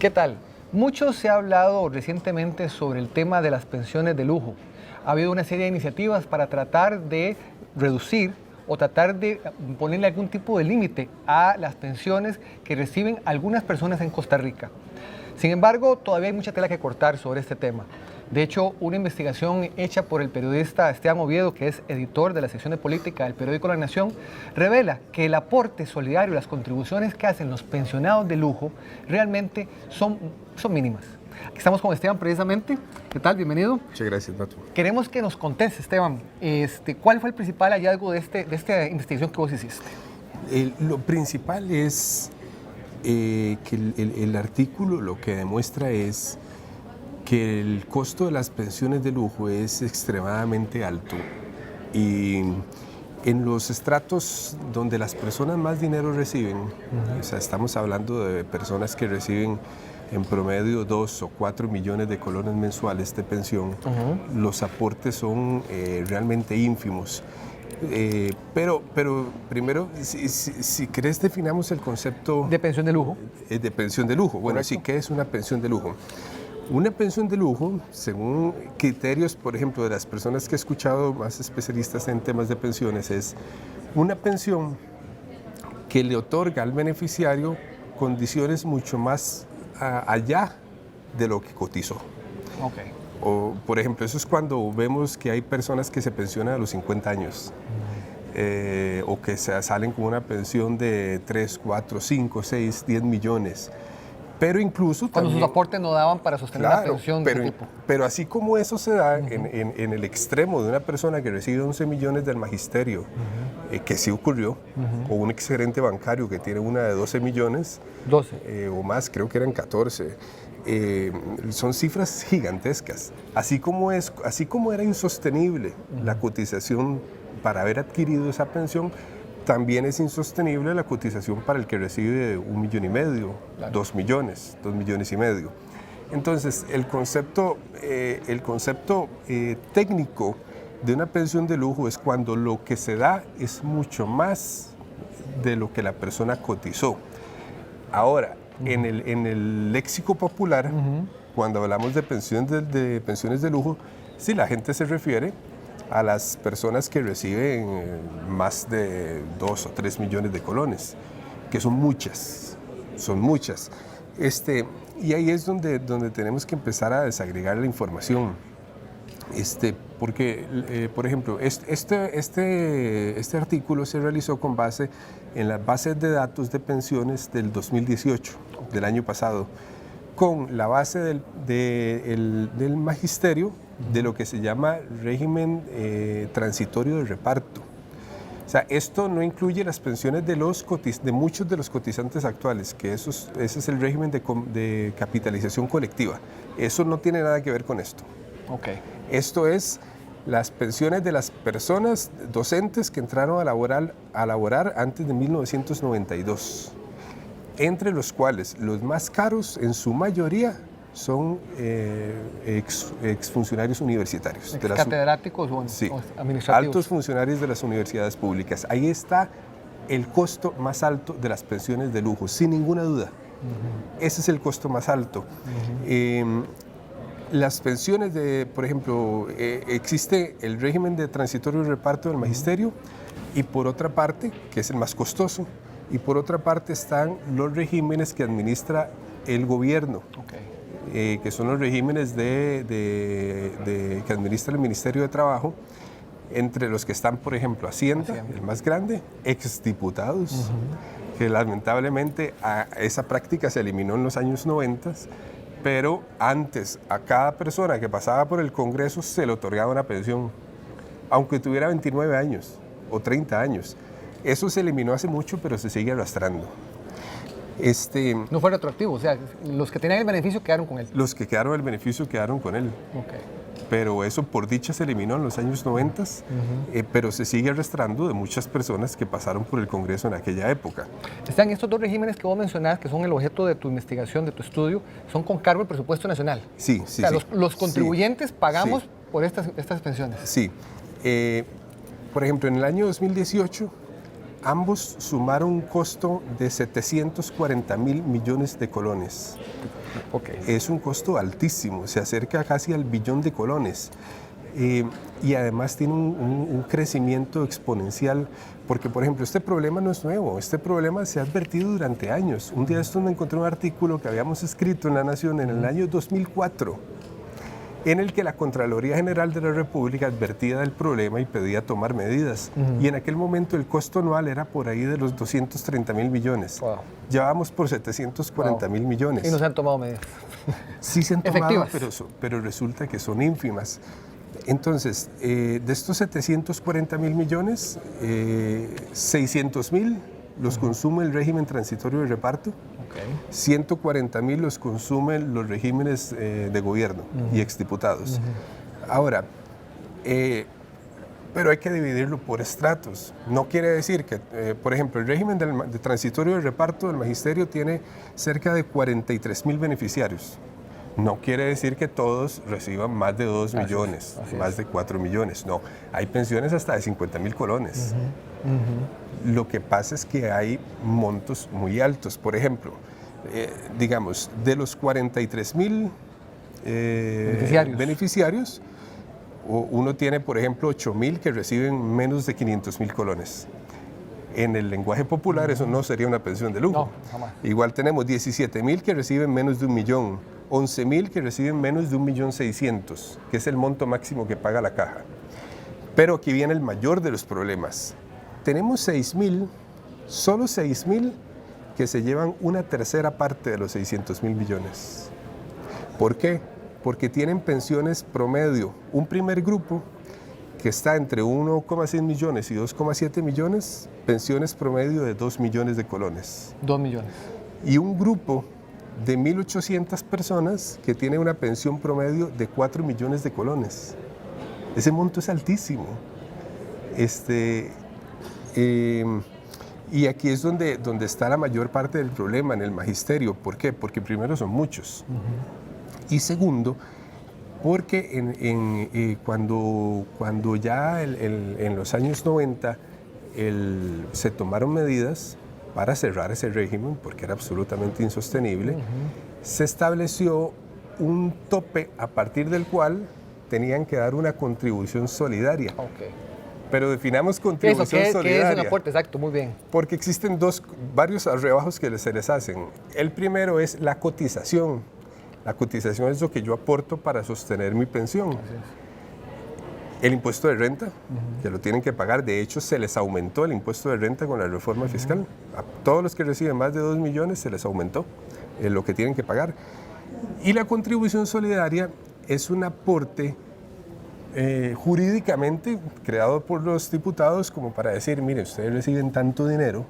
¿Qué tal? Mucho se ha hablado recientemente sobre el tema de las pensiones de lujo. Ha habido una serie de iniciativas para tratar de reducir o tratar de ponerle algún tipo de límite a las pensiones que reciben algunas personas en Costa Rica. Sin embargo, todavía hay mucha tela que cortar sobre este tema. De hecho, una investigación hecha por el periodista Esteban Oviedo, que es editor de la sección de política del periódico La Nación, revela que el aporte solidario y las contribuciones que hacen los pensionados de lujo realmente son mínimas. Aquí estamos con Esteban precisamente. ¿Qué tal? Bienvenido. Muchas gracias, Nato. Queremos que nos contes, Esteban, ¿cuál fue el principal hallazgo de esta investigación que vos hiciste? Lo principal es que el artículo lo que demuestra es que el costo de las pensiones de lujo es extremadamente alto y en los estratos donde las personas más dinero reciben, o sea, estamos hablando de personas que reciben en promedio 2 o 4 millones de colones mensuales de pensión, los aportes son realmente ínfimos. Pero primero, si querés, definamos el concepto de pensión de lujo. De pensión de lujo. Bueno, Correcto. sí, ¿qué es una pensión de lujo? Una pensión de lujo, según criterios, por ejemplo, de las personas que he escuchado más especialistas en temas de pensiones, es una pensión que le otorga al beneficiario condiciones mucho más allá de lo que cotizó. Okay. O, por ejemplo, eso es cuando vemos que hay personas que se pensionan a los 50 años o que salen con una pensión de 3, 4, 5, 6, 10 millones. Pero incluso cuando también, sus aportes no daban para sostener la pensión de ese tipo. Pero así como eso se da en el extremo de una persona que recibe 11 millones del magisterio, que sí ocurrió, o un exgerente bancario que tiene una de 12 millones, 12 o más, creo que eran 14, son cifras gigantescas. Así como era insostenible la cotización para haber adquirido esa pensión, también es insostenible la cotización para el que recibe 1,5 millones, claro. 2 millones, 2,5 millones. Entonces, el concepto técnico de una pensión de lujo es cuando lo que se da es mucho más de lo que la persona cotizó. Ahora, en el léxico popular, cuando hablamos de pensiones de lujo, sí, la gente se refiere a las personas que reciben más de 2 o 3 millones de colones, que son muchas. Y ahí es donde tenemos que empezar a desagregar la información. Porque, por ejemplo, este artículo se realizó con base en las bases de datos de pensiones del 2018, del año pasado, con la base del magisterio de lo que se llama régimen transitorio de reparto. O sea, esto no incluye las pensiones de muchos de los cotizantes actuales, que ese es el régimen de capitalización colectiva. Eso no tiene nada que ver con esto. Okay. Esto es las pensiones de las personas docentes que entraron a laborar antes de 1992, entre los cuales los más caros en su mayoría son exfuncionarios universitarios. ¿Catedráticos o administrativos? Altos funcionarios de las universidades públicas. Ahí está el costo más alto de las pensiones de lujo, sin ninguna duda. Ese es el costo más alto. Las pensiones por ejemplo, existe el régimen de transitorio de reparto del magisterio y por otra parte, que es el más costoso, y por otra parte están los regímenes que administra el gobierno. Okay. Que son los regímenes que administra el Ministerio de Trabajo, entre los que están, por ejemplo, Hacienda, el más grande, exdiputados, que lamentablemente esa práctica se eliminó en los años 90, pero antes a cada persona que pasaba por el Congreso se le otorgaba una pensión, aunque tuviera 29 años o 30 años. Eso se eliminó hace mucho, pero se sigue arrastrando. No fue retroactivo, o sea, los que tenían el beneficio quedaron con él. Los que quedaron el beneficio quedaron con él. Okay. Pero eso por dicha se eliminó en los años 90, pero se sigue arrastrando de muchas personas que pasaron por el Congreso en aquella época. Están estos dos regímenes que vos mencionás, que son el objeto de tu investigación, de tu estudio, son con cargo al presupuesto nacional. Sí. O sea, los contribuyentes pagamos por estas pensiones. Sí. Por ejemplo, en el año 2018, ambos sumaron un costo de 740.000 millones de colones. Okay. Es un costo altísimo, se acerca casi al billón de colones. Y además tiene un crecimiento exponencial, porque por ejemplo este problema no es nuevo, este problema se ha advertido durante años. Un día de estos me encontré un artículo que habíamos escrito en La Nación en el año 2004, en el que la Contraloría General de la República advertía del problema y pedía tomar medidas. Y en aquel momento el costo anual era por ahí de los 230.000 millones. Wow. Ya vamos por 740.000 millones. Y no se han tomado medidas. Sí se han tomado, Efectivas. pero resulta que son ínfimas. Entonces, de estos 740.000 millones, 600.000 los consume el régimen transitorio de reparto, 140.000 los consumen los regímenes de gobierno y exdiputados. Ahora, pero hay que dividirlo por estratos. No quiere decir que, por ejemplo, el régimen de transitorio de reparto del magisterio tiene cerca de 43.000 beneficiarios. No quiere decir que todos reciban más de 2 millones, más de 4 millones. No, hay pensiones hasta de 50.000 colones. Lo que pasa es que hay montos muy altos. Por ejemplo, digamos, de los 43.000 beneficiarios, uno tiene, por ejemplo, 8.000 que reciben menos de 500.000 colones. En el lenguaje popular eso no sería una pensión de lujo. No, jamás. Igual tenemos 17.000 que reciben menos de 1 millón, 11.000 que reciben menos de 1.600.000, que es el monto máximo que paga la caja. Pero aquí viene el mayor de los problemas. Tenemos 6.000, solo 6.000 que se llevan una tercera parte de los 600.000 millones. ¿Por qué? Porque tienen pensiones promedio. Un primer grupo que está entre 1,6 millones y 2,7 millones, pensiones promedio de 2 millones de colones. 2 millones. Y un grupo de 1.800 personas que tiene una pensión promedio de 4 millones de colones. Ese monto es altísimo. Y aquí es donde está la mayor parte del problema en el magisterio. ¿Por qué? Porque primero son muchos. Y segundo, porque cuando ya en los años 90 se tomaron medidas para cerrar ese régimen, porque era absolutamente insostenible, se estableció un tope a partir del cual tenían que dar una contribución solidaria. Pero definamos contribución solidaria. ¿Qué es un aporte? Exacto, muy bien. Porque existen varios rebajos que se les hacen. El primero es la cotización. La cotización es lo que yo aporto para sostener mi pensión. El impuesto de renta, que lo tienen que pagar. De hecho, se les aumentó el impuesto de renta con la reforma fiscal. A todos los que reciben más de 2 millones se les aumentó lo que tienen que pagar. Y la contribución solidaria es un aporte jurídicamente creado por los diputados como para decir, mire, ustedes reciben tanto dinero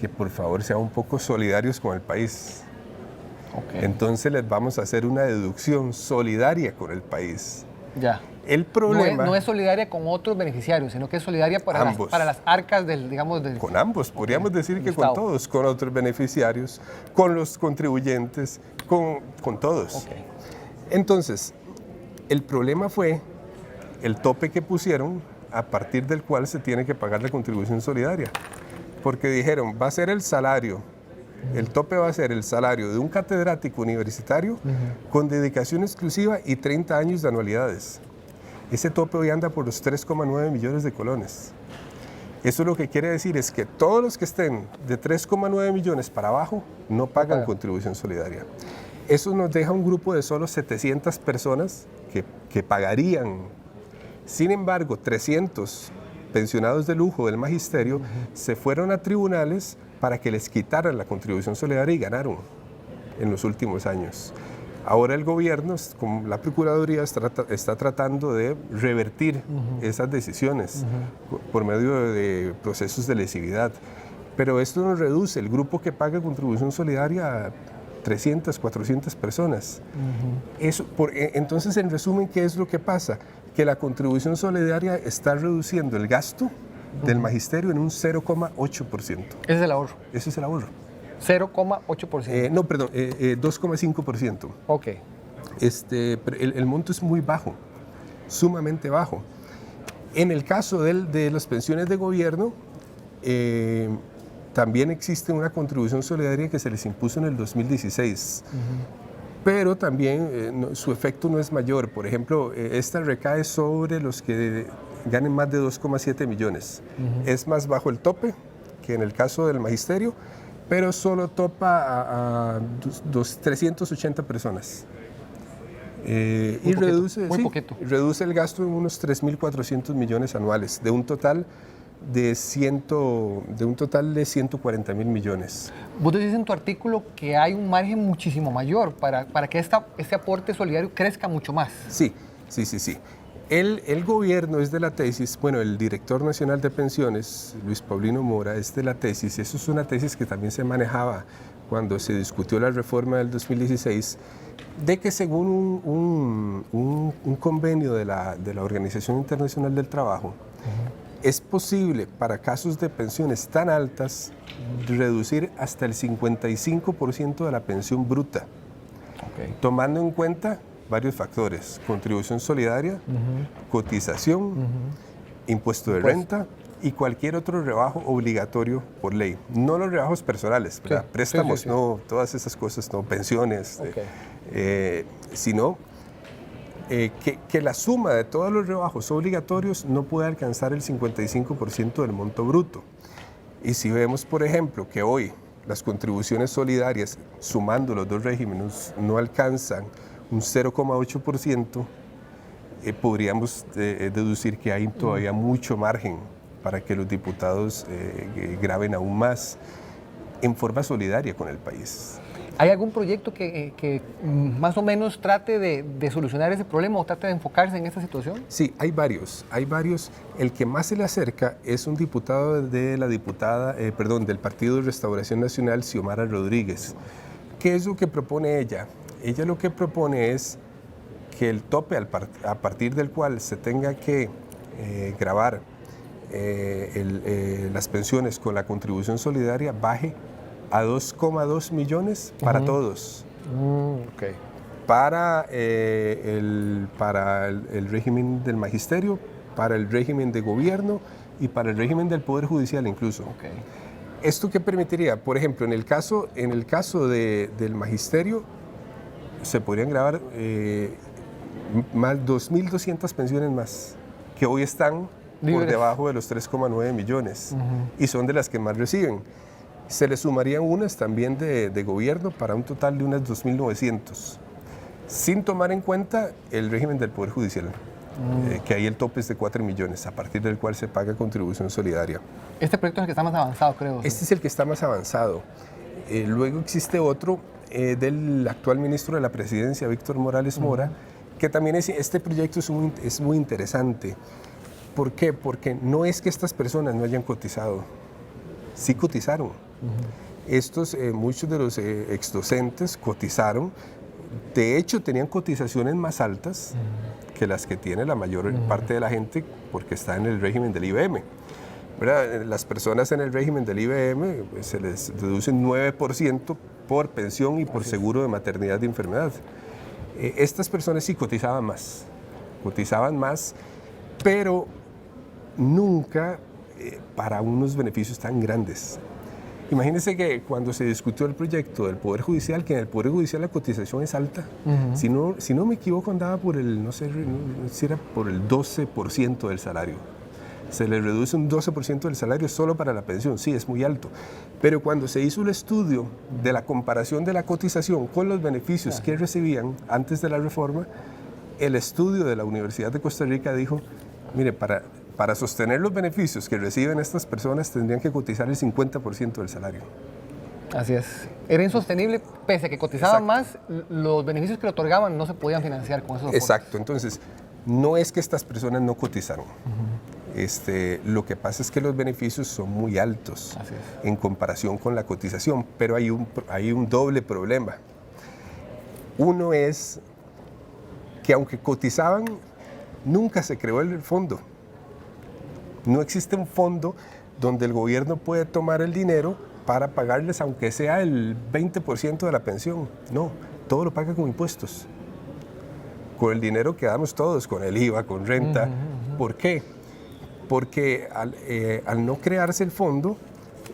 que por favor sean un poco solidarios con el país. Entonces les vamos a hacer una deducción solidaria con el país. Ya. El problema... No es solidaria con otros beneficiarios, sino que es solidaria para las arcas del, digamos... Con ambos, podríamos decir que con todos, con otros beneficiarios, con los contribuyentes, con todos. Entonces, el problema fue el tope que pusieron a partir del cual se tiene que pagar la contribución solidaria. Porque dijeron, va a ser el salario, el tope va a ser el salario de un catedrático universitario con dedicación exclusiva y 30 años de anualidades. Ese tope hoy anda por los 3,9 millones de colones. Eso lo que quiere decir es que todos los que estén de 3,9 millones para abajo no pagan contribución solidaria. Eso nos deja un grupo de solo 700 personas que pagarían. Sin embargo, 300 pensionados de lujo del magisterio se fueron a tribunales para que les quitaran la contribución solidaria y ganaron en los últimos años. Ahora el gobierno, como la Procuraduría, está tratando de revertir esas decisiones por medio de procesos de lesividad. Pero esto nos reduce el grupo que paga contribución solidaria a 300, 400 personas. Entonces, en resumen, ¿qué es lo que pasa? Que la contribución solidaria está reduciendo el gasto del magisterio en un 0,8%. Ese es el ahorro. Ese es el ahorro. 0,8%. No, perdón, 2,5%. Ok. Pero el monto es muy bajo, sumamente bajo. En el caso de las pensiones de gobierno, también existe una contribución solidaria que se les impuso en el 2016. Pero también su efecto no es mayor. Por ejemplo, esta recae sobre los que ganen más de 2,7 millones. Es más bajo el tope que en el caso del magisterio, pero solo topa a 380 personas. Y reduce el gasto en unos 3.400 millones anuales, de un total de 140.000 millones. Vos decís en tu artículo que hay un margen muchísimo mayor para que este aporte solidario crezca mucho más. Sí. El gobierno es de la tesis, bueno, el director nacional de pensiones, Luis Paulino Mora, es de la tesis, eso es una tesis que también se manejaba cuando se discutió la reforma del 2016, de que según un convenio de la Organización Internacional del Trabajo, es posible para casos de pensiones tan altas reducir hasta el 55% de la pensión bruta, tomando en cuenta varios factores: contribución solidaria, cotización, impuesto de renta y cualquier otro rebajo obligatorio por ley. No los rebajos personales, ¿verdad? Préstamos, no, todas esas cosas, no, pensiones, sino que la suma de todos los rebajos obligatorios no puede alcanzar el 55% del monto bruto. Y si vemos, por ejemplo, que hoy las contribuciones solidarias, sumando los dos regímenes, no alcanzan un 0,8%, podríamos deducir que hay todavía mucho margen para que los diputados graben aún más en forma solidaria con el país. ¿Hay algún proyecto que más o menos trate de solucionar ese problema o trate de enfocarse en esta situación? Sí, hay varios. El que más se le acerca es un diputado de del Partido de Restauración Nacional, Xiomara Rodríguez. ¿Qué es lo que propone ella? Ella lo que propone es que el tope a partir del cual se tenga que gravar las pensiones con la contribución solidaria baje a 2,2 millones para todos. Para el régimen del magisterio, para el régimen de gobierno y para el régimen del Poder Judicial incluso. ¿Esto qué permitiría? Por ejemplo, en el caso del magisterio, se podrían grabar más 2.200 pensiones más, que hoy están por debajo de los 3,9 millones y son de las que más reciben. Se le sumarían unas también de gobierno para un total de unas 2.900, sin tomar en cuenta el régimen del Poder Judicial, que ahí el tope es de 4 millones, a partir del cual se paga contribución solidaria. Este proyecto es el que está más avanzado, creo. Este es el que está más avanzado. Luego existe otro del actual ministro de la Presidencia, Víctor Morales Mora, que también este proyecto es muy interesante. ¿Por qué? Porque no es que estas personas no hayan cotizado, sí cotizaron. Muchos de los exdocentes cotizaron, de hecho tenían cotizaciones más altas que las que tiene la mayor parte de la gente porque está en el régimen del IBM. ¿Verdad? Las personas en el régimen del IBM se les deduce un 9% por pensión y por seguro de maternidad y enfermedad. Estas personas sí cotizaban más, pero nunca para unos beneficios tan grandes. Imagínense que cuando se discutió el proyecto del Poder Judicial, que en el Poder Judicial la cotización es alta, si no me equivoco andaba por no sé si era por el 12% del salario. Se le reduce un 12% del salario solo para la pensión, sí, es muy alto. Pero cuando se hizo el estudio de la comparación de la cotización con los beneficios que recibían antes de la reforma, el estudio de la Universidad de Costa Rica dijo, mire, para sostener los beneficios que reciben estas personas tendrían que cotizar el 50% del salario. Así es. Era insostenible, pese a que cotizaban más, los beneficios que le otorgaban no se podían financiar con esos aportes. Exacto, entonces no es que estas personas no cotizaron. Lo que pasa es que los beneficios son muy altos en comparación con la cotización, pero hay un doble problema. Uno es que aunque cotizaban, nunca se creó el fondo. No existe un fondo donde el gobierno puede tomar el dinero para pagarles, aunque sea el 20% de la pensión. No, todo lo paga con impuestos. Con el dinero que damos todos, con el IVA, con renta. ¿Por qué? porque al no crearse el fondo,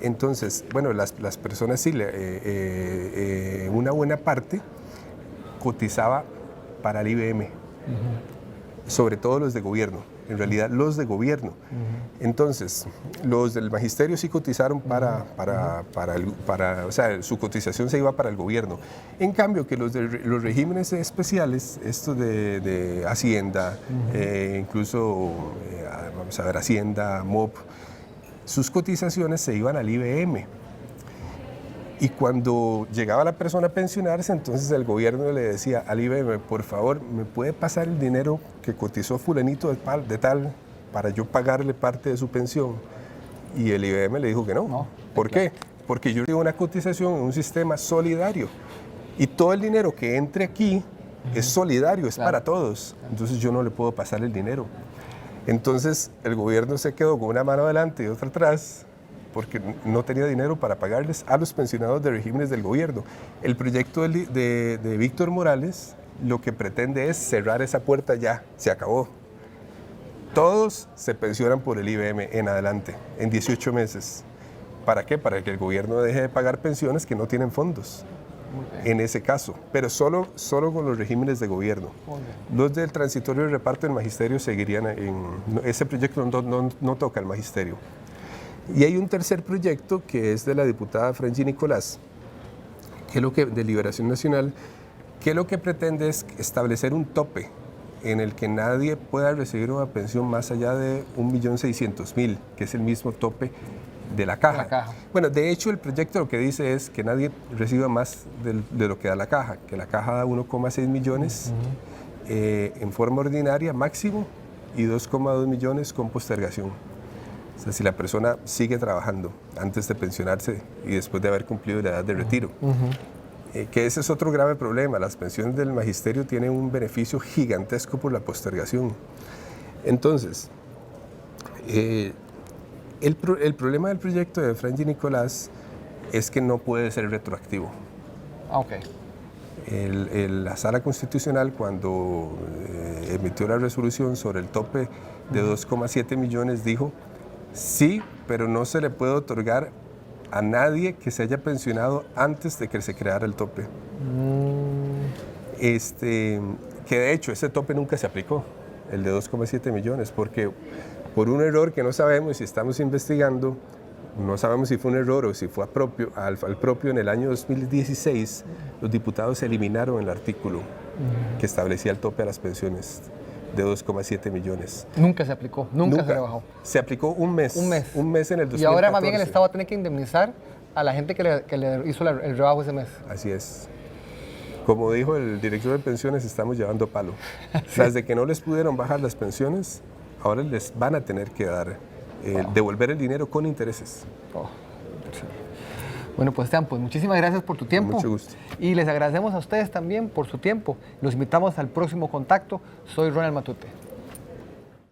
entonces, bueno, las personas sí, una buena parte cotizaba para el IBM, sobre todo los de gobierno, en realidad los de gobierno. Entonces, los del magisterio sí cotizaron o sea, su cotización se iba para el gobierno. En cambio, que los regímenes especiales, estos de Hacienda, incluso, vamos a ver, Hacienda, MOP, sus cotizaciones se iban al IBM. Y cuando llegaba la persona a pensionarse, entonces el gobierno le decía al IBM, por favor, ¿me puede pasar el dinero que cotizó fulanito de tal para yo pagarle parte de su pensión? Y el IBM le dijo que no. ¿Por qué? Porque yo tengo una cotización en un sistema solidario. Y todo el dinero que entre aquí es solidario, es para todos. Entonces yo no le puedo pasar el dinero. Entonces el gobierno se quedó con una mano adelante y otra atrás, porque no tenía dinero para pagarles a los pensionados de regímenes del gobierno. El proyecto de Víctor Morales lo que pretende es cerrar esa puerta ya, se acabó. Todos se pensionan por el IBM en adelante, en 18 meses. ¿Para qué? Para que el gobierno deje de pagar pensiones que no tienen fondos, en ese caso, pero solo con los regímenes de gobierno. Los del transitorio de reparto del magisterio seguirían ese proyecto no toca el magisterio. Y hay un tercer proyecto que es de la diputada Franji Nicolás, de Liberación Nacional, que lo que pretende es establecer un tope en el que nadie pueda recibir una pensión más allá de 1.600.000, que es el mismo tope de la caja. Bueno, de hecho el proyecto lo que dice es que nadie reciba más de lo que da la caja, que la caja da 1,6 millones en forma ordinaria máximo y 2,2 millones con postergación. O sea, si la persona sigue trabajando antes de pensionarse y después de haber cumplido la edad de retiro. Que ese es otro grave problema. Las pensiones del magisterio tienen un beneficio gigantesco por la postergación. Entonces, el problema del proyecto de Franji Nicolás es que no puede ser retroactivo. La Sala Constitucional, cuando emitió la resolución sobre el tope de 2,7 millones, dijo: sí, pero no se le puede otorgar a nadie que se haya pensionado antes de que se creara el tope. Que de hecho ese tope nunca se aplicó, el de 2,7 millones, porque por un error que no sabemos si estamos investigando, no sabemos si fue un error o si fue al propio en el año 2016, los diputados eliminaron el artículo que establecía el tope a las pensiones de 2,7 millones. Nunca se aplicó, nunca se rebajó. Se aplicó un mes en el 2014. Y ahora más bien el Estado va a tener que indemnizar a la gente que le hizo el rebajo ese mes. Así es. Como dijo el director de pensiones, estamos llevando palo. Sí. Las de que no les pudieron bajar las pensiones, ahora les van a tener que dar, devolver el dinero con intereses. Bueno, pues Esteban, pues muchísimas gracias por tu tiempo. Mucho gusto. Y les agradecemos a ustedes también por su tiempo. Los invitamos al próximo contacto. Soy Ronald Matute.